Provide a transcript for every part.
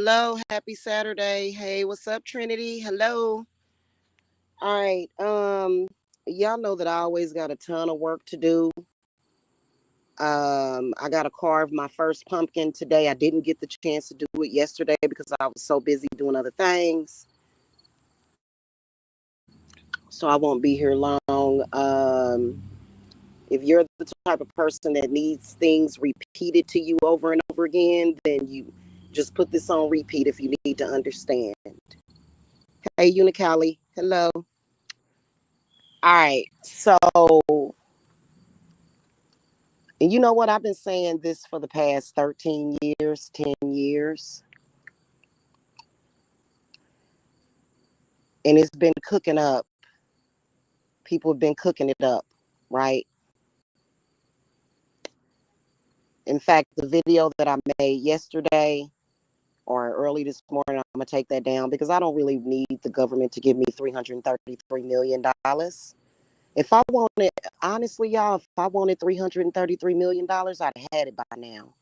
Hello, happy Saturday. Hey, what's up, Trinity? Hello. All right. Y'all know that I always got a ton of work to do. I got to carve my first pumpkin today. I didn't get the chance to do it yesterday because I was so busy doing other things. So I won't be here long. If you're the type of person that needs things repeated to you over and over again, then you just put this on repeat if you need to understand. Hey, Unicali. Hello. All right. So, and you know what? I've been saying this for the past 13 years, 10 years, and it's been cooking up. People have been cooking it up, right? In fact, the video that I made yesterday or early this morning, I'm going to take that down because I don't really need the government to give me $333 million. If I wanted, honestly, y'all, if I wanted $333 million, I'd have had it by now.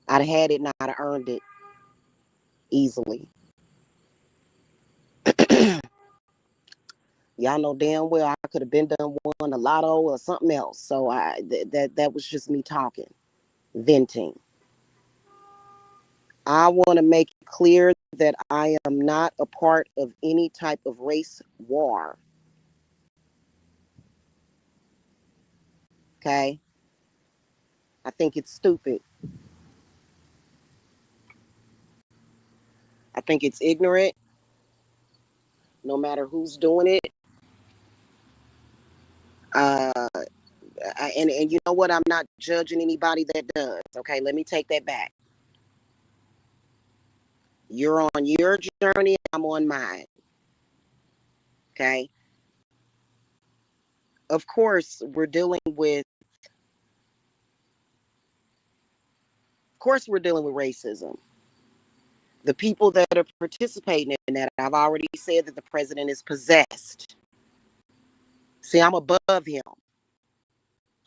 I'd have had it and I'd have earned it easily. Y'all know damn well I could have been done won a lotto or something else. So that was just me talking, venting. I want to make it clear that I am not a part of any type of race war. Okay? I think it's stupid. I think it's ignorant, no matter who's doing it. Uh, and you know what? I'm not judging anybody that does. Okay, let me take that back. You're on your journey, I'm on mine. Okay. Of course we're dealing with racism. The people that are participating in that, I've already said that the president is possessed. See, I'm above him.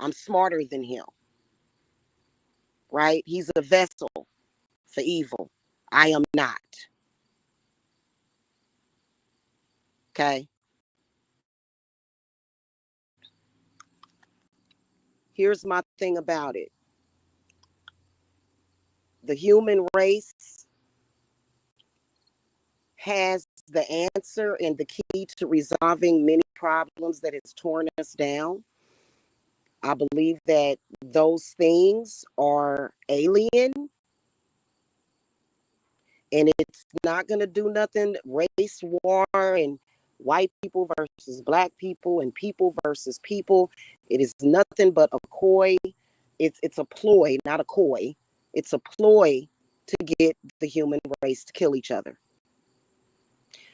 I'm smarter than him. Right? He's a vessel for evil. I am not. Okay. Here's my thing about it. The human race has the answer and the key to resolving many problems that has torn us down. I believe that those things are alien and it's not going to do nothing. Race war and white people versus black people and people versus people. It is nothing but a coy. It's a ploy, not a coy. It's a ploy to get the human race to kill each other.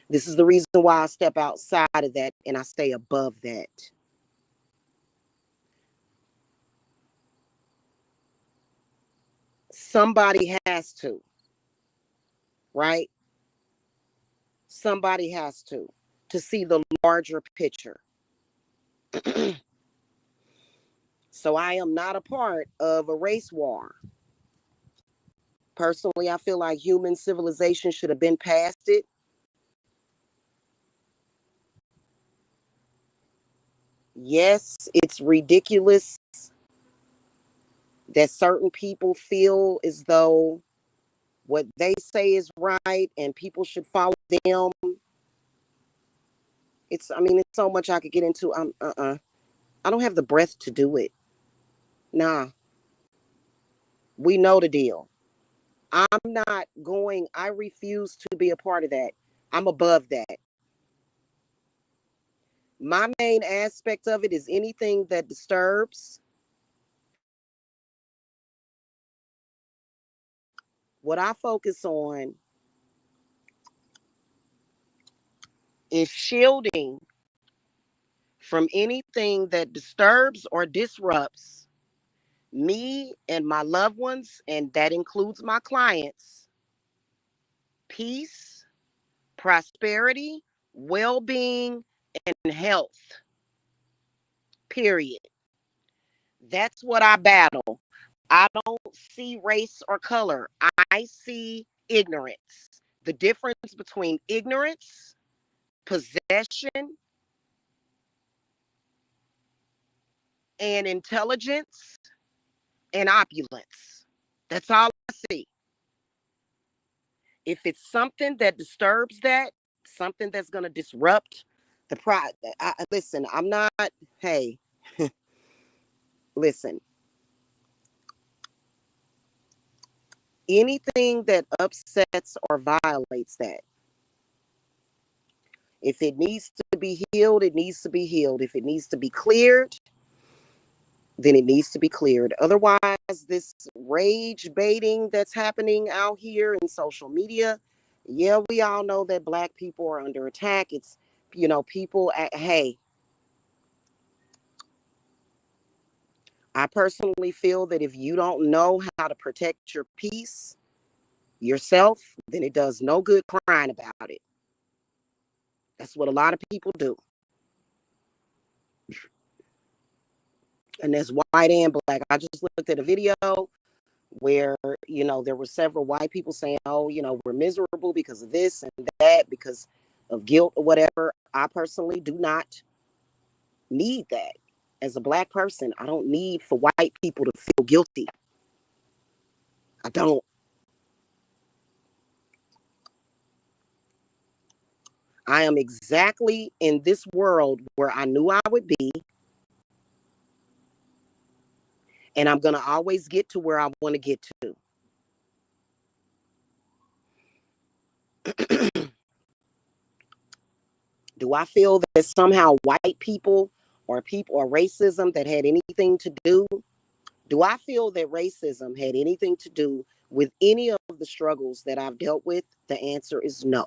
This is the reason why I step outside of that and I stay above that. Somebody has to, right? Somebody has to see the larger picture. So I am not a part of a race war. Personally, I feel like human civilization should have been past it. Yes, it's ridiculous that certain people feel as though what they say is right and people should follow them. It's so much I could get into. I don't have the breath to do it. Nah, we know the deal. I'm not going, I refuse to be a part of that. I'm above that. My main aspect of it is anything that disturbs. What I focus on is shielding from anything that disturbs or disrupts me and my loved ones, and that includes my clients, peace, prosperity, well being, and health. Period. That's what I battle. I don't see race or color. I see ignorance. The difference between ignorance, possession, and intelligence and opulence. That's all I see. If it's something that disturbs that, something that's going to disrupt the pride. Listen, I'm not, hey, listen, anything that upsets or violates that, if it needs to be healed, it needs to be healed. If it needs to be cleared, then it needs to be cleared. Otherwise, this rage baiting that's happening out here in social media, yeah, we all know that Black people are under attack. It's, people hey, I personally feel that if you don't know how to protect your peace yourself, then it does no good crying about it. That's what a lot of people do. And that's white and Black. I just looked at a video where, there were several white people saying, oh, we're miserable because of this and that, because of guilt or whatever. I personally do not need that. As a Black person, I don't need for white people to feel guilty. I don't. I am exactly in this world where I knew I would be. And I'm going to always get to where I want to get to. Do I feel that somehow white people or racism that had anything to do I feel that racism had anything to do with any of the struggles that I've dealt with? The answer is no.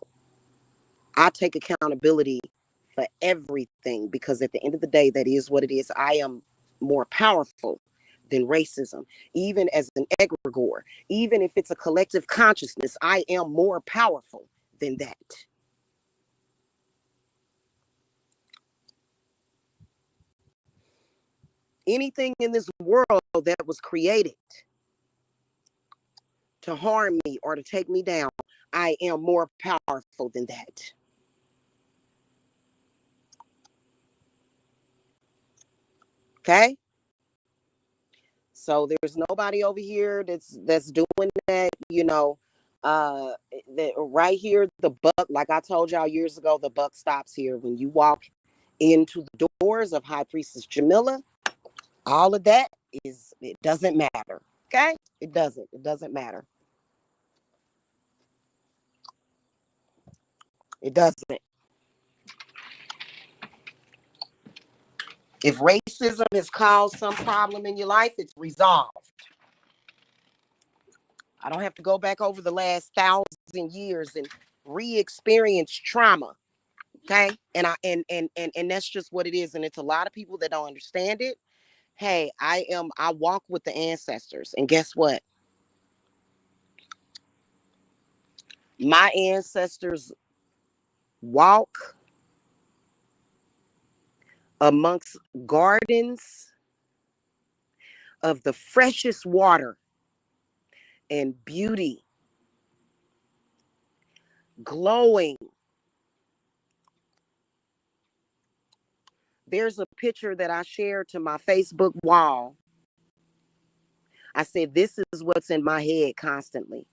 I take accountability for everything because at the end of the day, that is what it is. I am more powerful than racism, even as an egregore, even if it's a collective consciousness, I am more powerful than that. Anything in this world that was created to harm me or to take me down, I am more powerful than that. Okay? So there's nobody over here that's doing that, uh that right here, the buck, like I told y'all years ago, the buck stops here. When you walk into the doors of High Priestess Jamila, all of that it doesn't matter. Okay? It doesn't matter. It doesn't. If racism has caused some problem in your life, it's resolved. I don't have to go back over the last 1,000 years and re-experience trauma. Okay. And that's just what it is. And it's a lot of people that don't understand it. Hey, I walk with the ancestors. And guess what? My ancestors walk amongst gardens of the freshest water and beauty, glowing. There's a picture that I shared to my Facebook wall. I said, this is what's in my head constantly.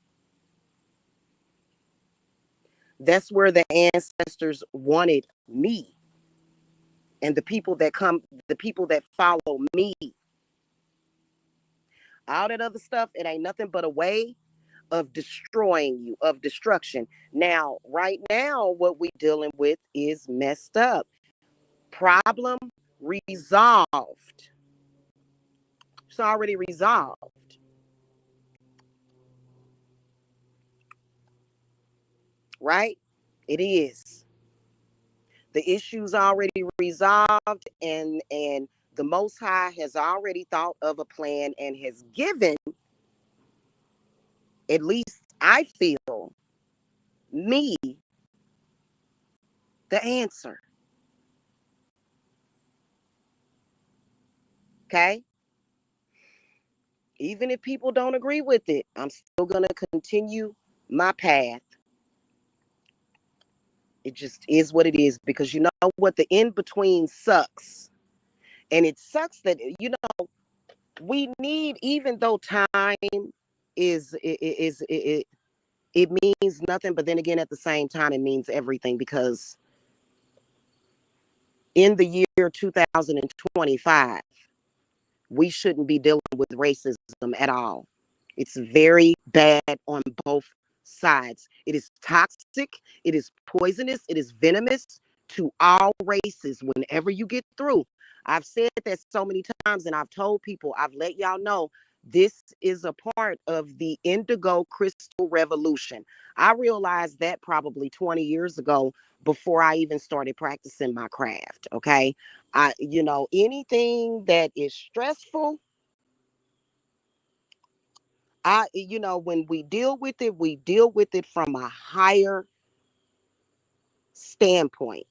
That's where the ancestors wanted me. And the people that follow me. All that other stuff, it ain't nothing but a way of destroying you, of destruction. Now, right now, what we dealing with is messed up. Problem resolved. It's already resolved. Right? It is. The issue's already resolved, and the Most High has already thought of a plan and has given, at least I feel, me the answer. Okay? Even if people don't agree with it, I'm still going to continue my path. It just is what it is, because you know what, the in between sucks. And it sucks that, we need, even though time it means nothing, but then again, at the same time, it means everything, because in the year 2025, we shouldn't be dealing with racism at all. It's very bad on both sides. It is toxic, it is poisonous, it is venomous to all races whenever you get through. I've said that so many times, and I've told people, I've let y'all know, this is a part of the indigo crystal revolution. I realized that probably 20 years ago, before I even started practicing my craft. Okay. Anything that is stressful, when we deal with it from a higher standpoint,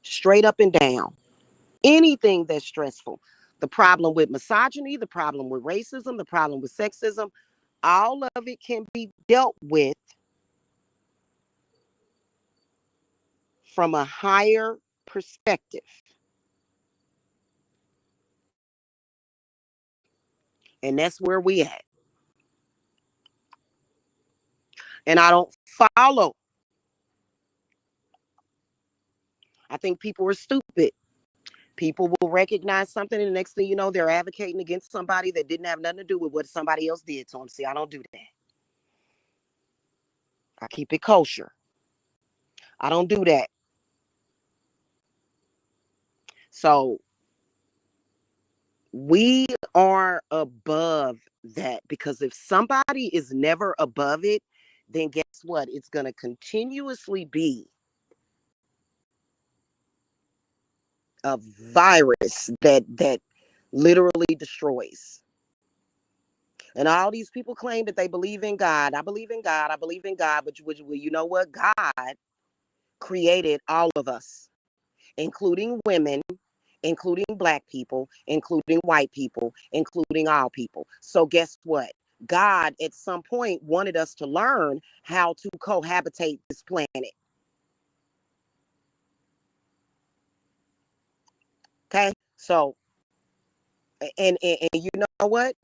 straight up and down. Anything that's stressful, the problem with misogyny, the problem with racism, the problem with sexism, all of it can be dealt with from a higher perspective. And that's where we at. And I don't follow. I think people are stupid. People will recognize something, and the next thing you know, they're advocating against somebody that didn't have nothing to do with what somebody else did to them. See, I don't do that. I keep it kosher. I don't do that. So we are above that, because if somebody is never above it, then guess what? It's going to continuously be a virus that literally destroys. And all these people claim that they believe in God. I believe in God. I believe in God. But you know what? God created all of us, including women, including black people, including white people, including all people. So guess what? God at some point wanted us to learn how to cohabitate this planet. Okay? So, and you know what?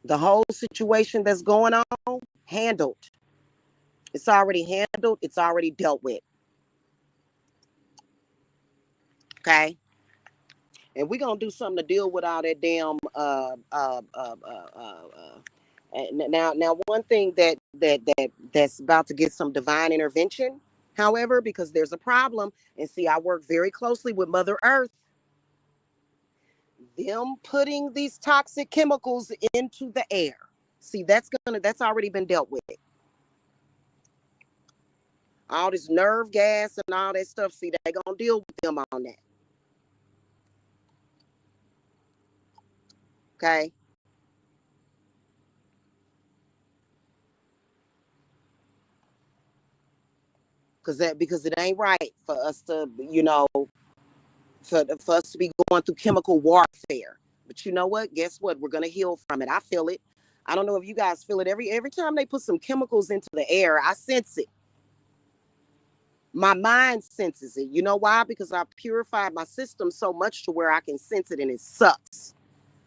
The whole situation that's going on, handled. It's already handled. It's already dealt with. Okay? And we're gonna do something to deal with all that damn now one thing that's about to get some divine intervention, however, because there's a problem. And see, I work very closely with Mother Earth. Them putting these toxic chemicals into the air, see, that's already been dealt with. All this nerve gas and all that stuff, see, they gonna deal with them on that. Okay. Because it ain't right for us to, for us to be going through chemical warfare. But you know what? Guess what? We're gonna heal from it. I feel it. I don't know if you guys feel it. Every time they put some chemicals into the air, I sense it. My mind senses it. You know why? Because I purified my system so much to where I can sense it, and it sucks.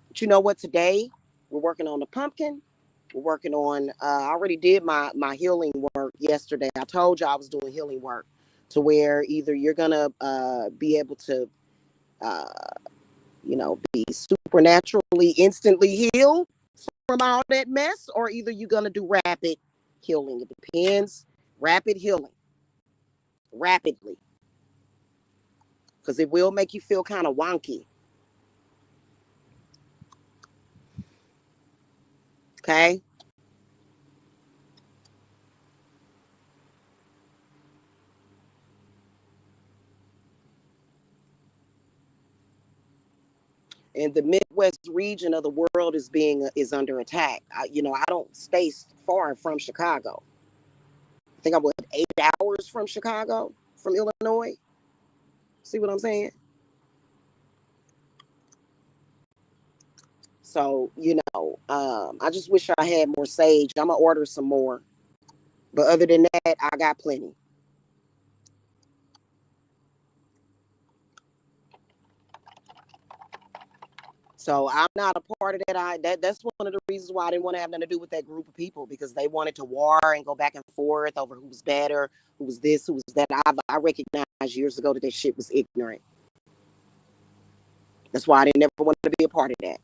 But you know what? Today we're working on the pumpkin. We're working on. I already did my healing work yesterday. I told you I was doing healing work, to where either you're gonna be able to uh, be supernaturally instantly healed from all that mess, or either you're going to do rapid healing. It depends. Rapid healing, rapidly, because it will make you feel kind of wonky. Okay. And the Midwest region of the world is under attack. I don't stay far from Chicago. I think I'm 8 hours from Chicago, from Illinois. See what I'm saying? So, I just wish I had more sage. I'm going to order some more. But other than that, I got plenty. So I'm not a part of that. That's one of the reasons why I didn't want to have nothing to do with that group of people, because they wanted to war and go back and forth over who was better, who was this, who was that. I recognized years ago that shit was ignorant. That's why I didn't ever want to be a part of that.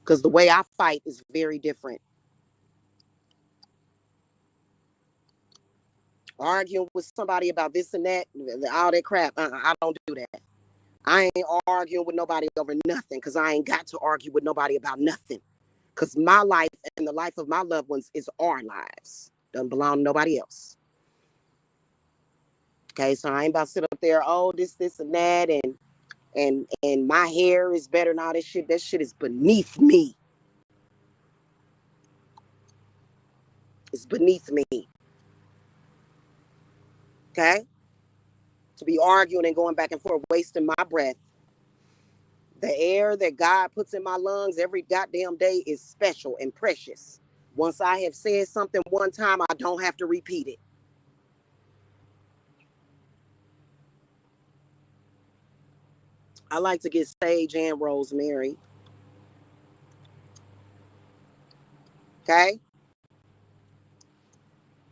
Because the way I fight is very different. Arguing with somebody about this and that, all that crap, I don't do that. I ain't arguing with nobody over nothing, because I ain't got to argue with nobody about nothing. Because my life and the life of my loved ones is our lives. Doesn't belong to nobody else. Okay, so I ain't about to sit up there, oh, this, and that, and my hair is better than all this shit. That shit is beneath me. It's beneath me. Okay? To be arguing and going back and forth, wasting my breath. The air that God puts in my lungs every goddamn day is special and precious. Once I have said something one time, I don't have to repeat it. I like to get sage and rosemary. Okay?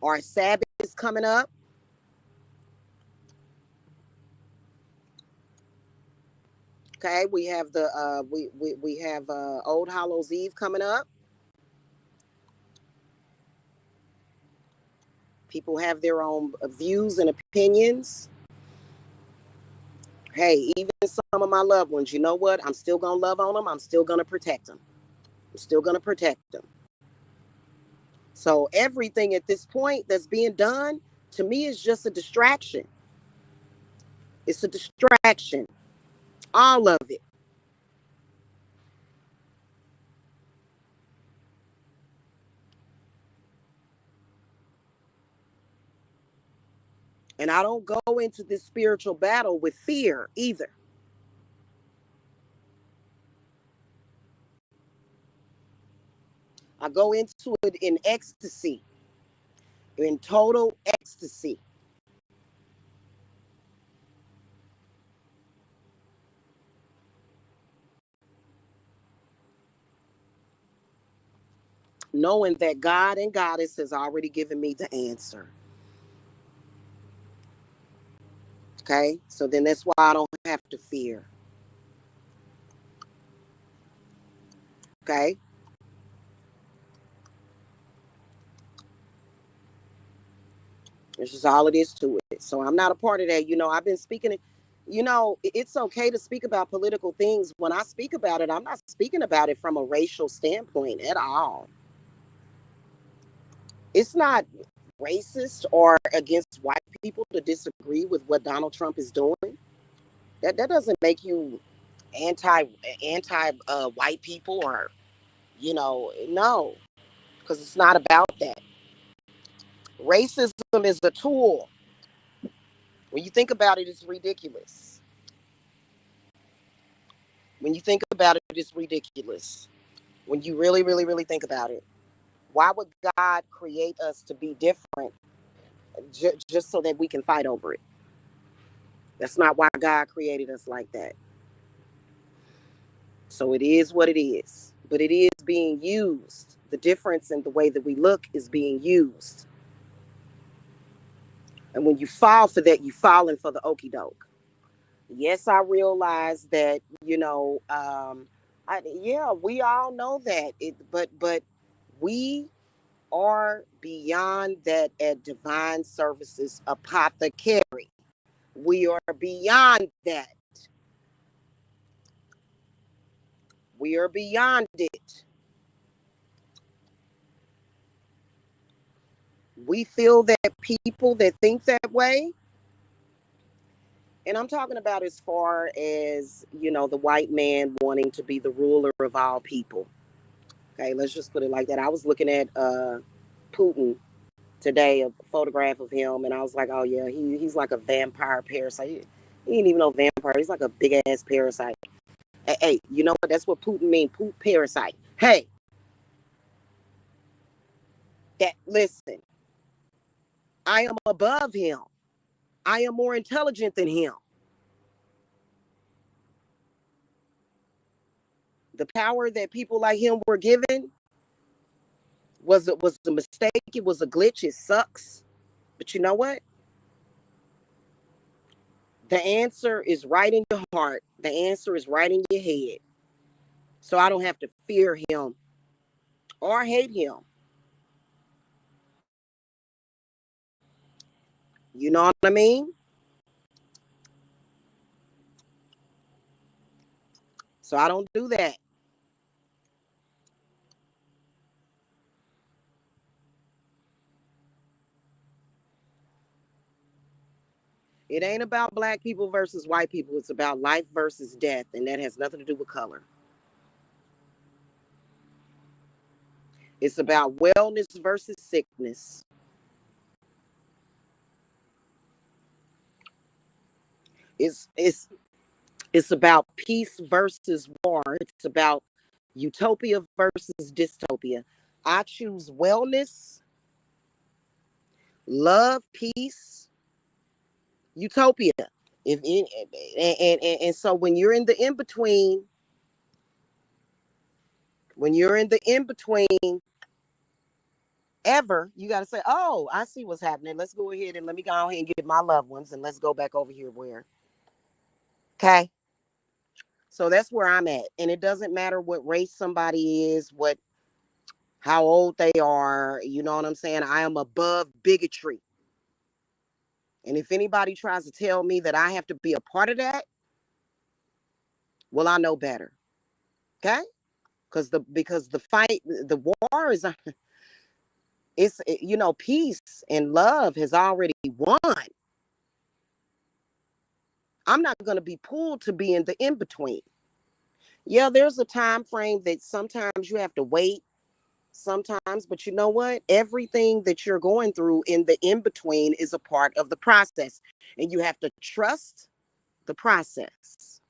Our Sabbath is coming up. Okay, we have the we have Old Hallows Eve coming up. People have their own views and opinions. Hey, even some of my loved ones, you know what? I'm still gonna love on them. I'm still gonna protect them. I'm still gonna protect them. So everything at this point that's being done to me is just a distraction. It's a distraction. All of it. And I don't go into this spiritual battle with fear either. I go into it in ecstasy, in total ecstasy. Knowing that God and Goddess has already given me the answer. Okay? So then that's why I don't have to fear. Okay? This is all it is to it. So I'm not a part of that. I've been speaking it. It's okay to speak about political things. When I speak about it, I'm not speaking about it from a racial standpoint at all. It's not racist or against white people to disagree with what Donald Trump is doing. That doesn't make you anti white people, or no, because it's not about that. Racism is a tool. When you think about it, it's ridiculous. When you think about it, it's ridiculous. When you really, really, really think about it, why would God create us to be different just so that we can fight over it? That's not why God created us like that. So it is what it is. But it is being used. The difference in the way that we look is being used. And when you fall for that, you're falling for the okey doke. Yes, I realize that, yeah, we all know that. But we are beyond that at Divine Services Apothecary. We are beyond that. We are beyond it. We feel that people that think that way, and I'm talking about as far as, the white man wanting to be the ruler of all people. Okay, let's just put it like that. I was looking at Putin today, a photograph of him, and I was like, oh yeah, he's like a vampire parasite. He didn't even know vampire part. He's like a big ass parasite. Hey, you know what? That's what Putin mean. Poop parasite. Hey, listen. I am above him. I am more intelligent than him. The power that people like him were given was a mistake. It was a glitch. It sucks. But you know what? The answer is right in your heart. The answer is right in your head. So I don't have to fear him or hate him. You know what I mean? So I don't do that. It ain't about black people versus white people. It's about life versus death. And that has nothing to do with color. It's about wellness versus sickness. It's it's it's about peace versus war. It's about utopia versus dystopia. I choose wellness, love, peace, utopia. If and so when you're in the in between, when you're in the in between ever, you got to say, "Oh, I see what's happening. Let's go ahead and let me go ahead and get my loved ones, and let's go back over here where." Okay. So that's where I'm at. And it doesn't matter what race somebody is, how old they are, you know what I'm saying? I am above bigotry. And if anybody tries to tell me that I have to be a part of that, well, I know better. Okay? Because the fight, the war is peace and love has already won. I'm not going to be pulled to be in the in between. Yeah, there's a time frame that sometimes you have to wait sometimes, but you know what? Everything that you're going through in the in between is a part of the process, and you have to trust the process.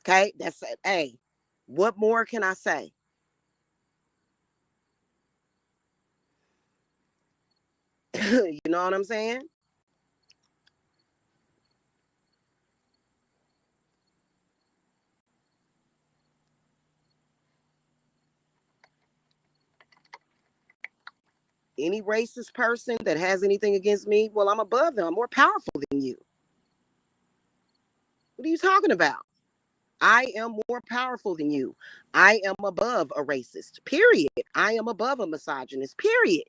Okay, that's it. Hey, what more can I say? You know what I'm saying? Any racist person that has anything against me, well, I'm above them. I'm more powerful than you. What are you talking about? I am more powerful than you. I am above a racist. Period. I am above a misogynist. Period.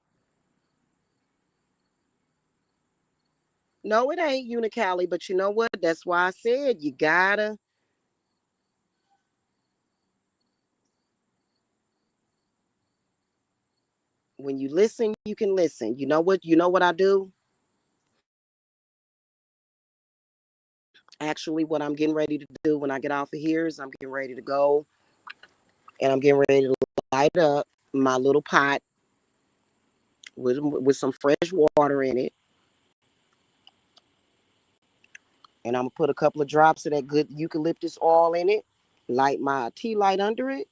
No, it ain't Unicali, but you know what? That's why I said you gotta. When you listen, you can listen. You know what? You know what I do? Actually, what I'm getting ready to do when I get off of here is I'm getting ready to go and I'm getting ready to light up my little pot with some fresh water in it. And I'm gonna put a couple of drops of that good eucalyptus oil in it, light my tea light under it,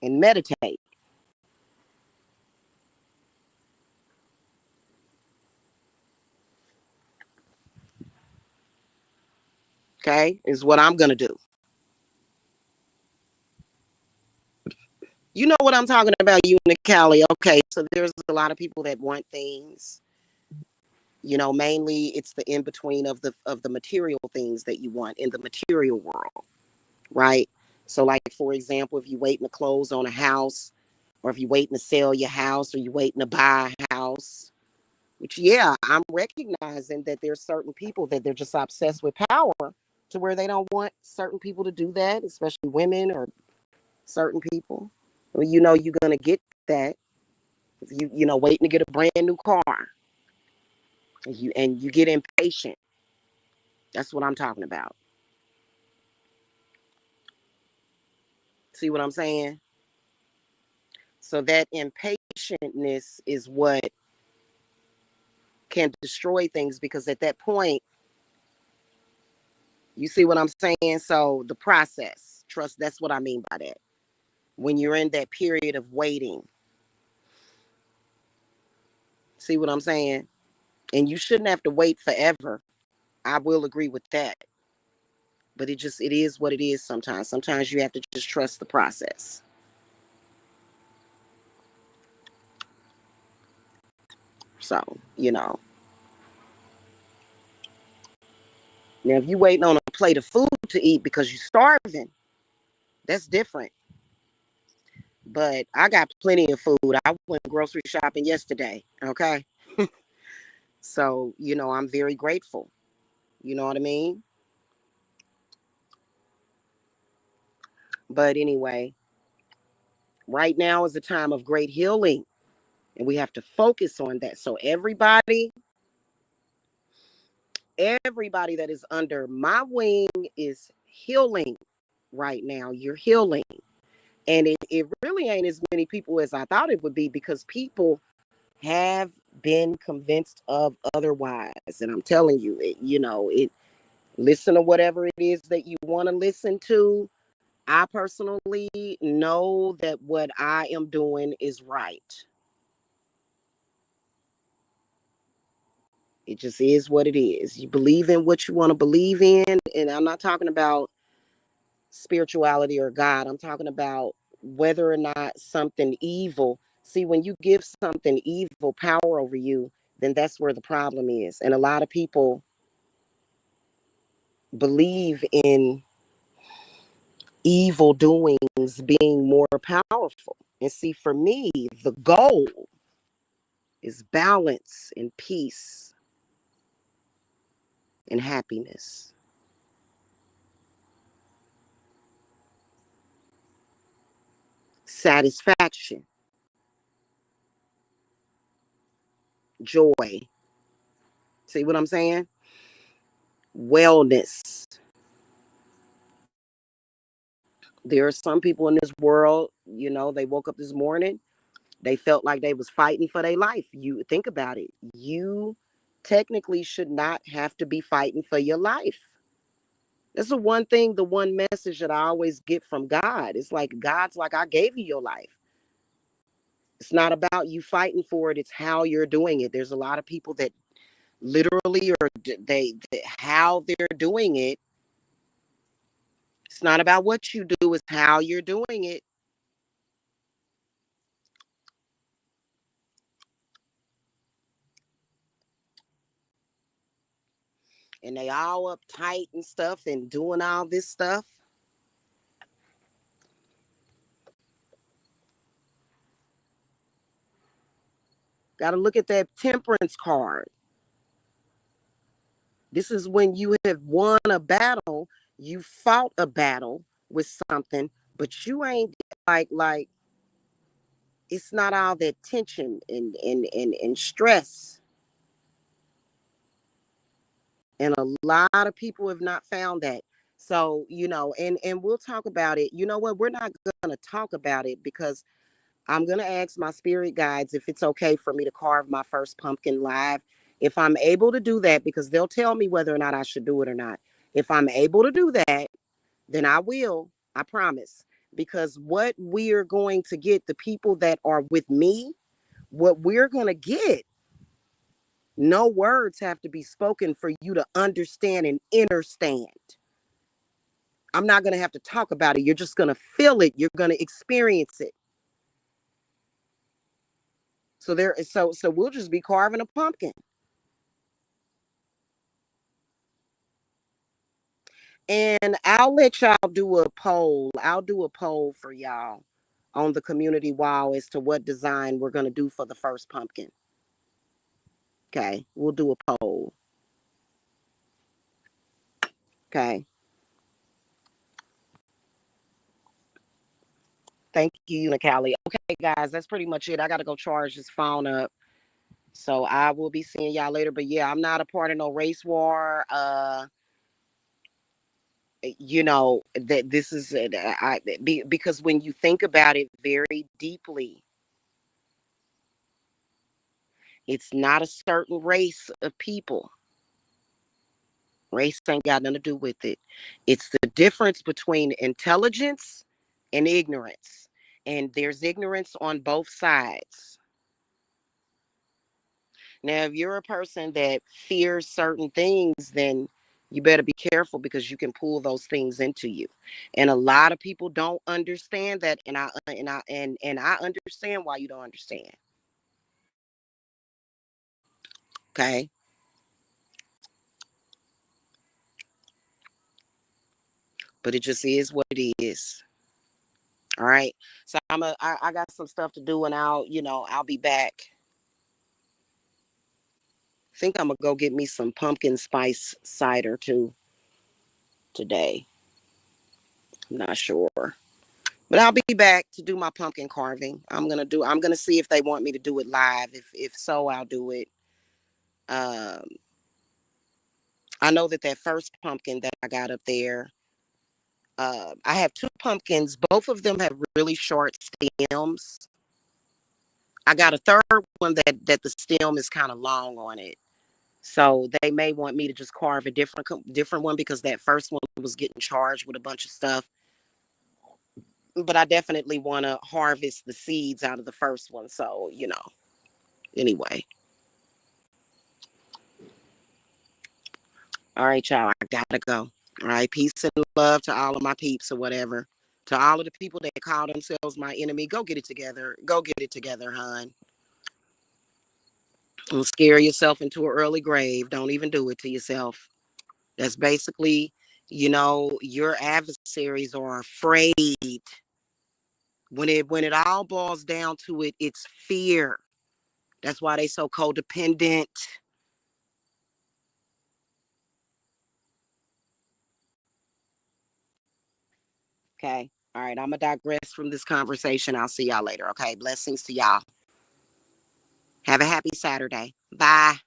and meditate. Okay, is what I'm gonna do. You know what I'm talking about, you and Callie. Okay, so there's a lot of people that want things. Mainly it's the in between of the material things that you want in the material world, right? So, like for example, if you're waiting to close on a house, or if you're waiting to sell your house, or you're waiting to buy a house, which yeah, I'm recognizing that there's certain people that they're just obsessed with power to where they don't want certain people to do that, especially women or certain people. Well, you're gonna get that if waiting to get a brand new car, and you get impatient. That's what I'm talking about. See what I'm saying? So that impatientness is what can destroy things, because at that point, you see what I'm saying? So the process, trust, that's what I mean by that. When you're in that period of waiting, see what I'm saying? And you shouldn't have to wait forever. I will agree with that. But it is what it is sometimes. Sometimes you have to just trust the process. So, now if you waiting on a plate of food to eat because you're starving, that's different. But I got plenty of food. I went grocery shopping yesterday. Okay. So, I'm very grateful. You know what I mean? But anyway, right now is a time of great healing, and we have to focus on that. So everybody that is under my wing is healing right now. You're healing. And it really ain't as many people as I thought it would be, because people have been convinced of otherwise. And I'm telling you, listen to whatever it is that you want to listen to. I personally know that what I am doing is right. It just is what it is. You believe in what you want to believe in. And I'm not talking about spirituality or God. I'm talking about whether or not something evil. See, when you give something evil power over you, then that's where the problem is. And a lot of people believe in evil doings being more powerful. And see, for me, the goal is balance and peace and happiness, satisfaction, joy. See what I'm saying? Wellness. There are some people in this world, they woke up this morning, they felt like they was fighting for their life. You think about it. You technically should not have to be fighting for your life. That's the one message that I always get from God. It's like, God's like, I gave you your life. It's not about you fighting for it. It's how you're doing it. There's a lot of people that literally, or how they're doing it. It's not about what you do, it's how you're doing it. And they all uptight and stuff and doing all this stuff. Got to look at that temperance card. This is when you have won a battle, you fought a battle with something, but you ain't like it's not all that tension and stress. And a lot of people have not found that. So, and we'll talk about it. You know what? We're not going to talk about it because I'm going to ask my spirit guides if it's okay for me to carve my first pumpkin live. If I'm able to do that, because they'll tell me whether or not I should do it or not. If I'm able to do that, then I will. I promise. Because what we are going to get, the people that are with me, what we're going to get, no words have to be spoken for you to understand and understand. I'm not going to have to talk about it. You're just going to feel it. You're going to experience it. So we'll just be carving a pumpkin. And I'll let y'all do a poll. I'll do a poll for y'all on the community wall as to what design we're going to do for the first pumpkin. Okay. We'll do a poll. Okay. Thank you, Unicali. Okay, guys, that's pretty much it. I got to go charge this phone up. So I will be seeing y'all later. But yeah, I'm not a part of no race war. That this is because when you think about it very deeply, It's not a certain race of people. Race ain't got nothing to do with it. It's the difference between intelligence and ignorance. And there's ignorance on both sides. Now, if you're a person that fears certain things, then you better be careful because you can pull those things into you. And a lot of people don't understand that, and I understand why you don't understand. Okay? But it just is what it is. All right. So I got some stuff to do, and I'll be back. I think I'm gonna go get me some pumpkin spice cider too today. I'm not sure. But I'll be back to do my pumpkin carving. I'm gonna see if they want me to do it live. If so, I'll do it. Um I know that first pumpkin that I got up there, I have two pumpkins. Both of them have really short stems. I got a third one that the stem is kind of long on it. So they may want me to just carve a different one because that first one was getting charged with a bunch of stuff. But I definitely want to harvest the seeds out of the first one. So, anyway. All right, y'all. I gotta go. All right. Peace and love to all of my peeps or whatever. To all of the people that call themselves my enemy, go get it together. Go get it together, hon. Don't scare yourself into an early grave. Don't even do it to yourself. That's basically, your adversaries are afraid. When it all boils down to it, it's fear. That's why they so codependent. Okay. All right. I'm gonna digress from this conversation. I'll see y'all later. Okay. Blessings to y'all. Have a happy Saturday. Bye.